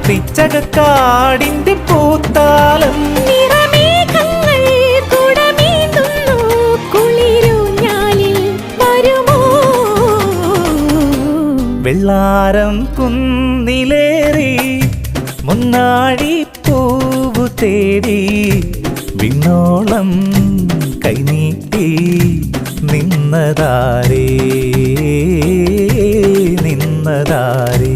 പിച്ചകക്കാടിന്റെ പൂത്താലം നിറമേഘങ്ങൾ കുടമേന്തുന്നു കുളിരൂഞ്ഞാലിൽ വരുമോ വെള്ളാരം കുന്നിലേറി മുന്നാഴി പൂവു തേടി വിണ്ണോളം കൈനീട്ടി നിന്നതാരേ നിന്നതാരേ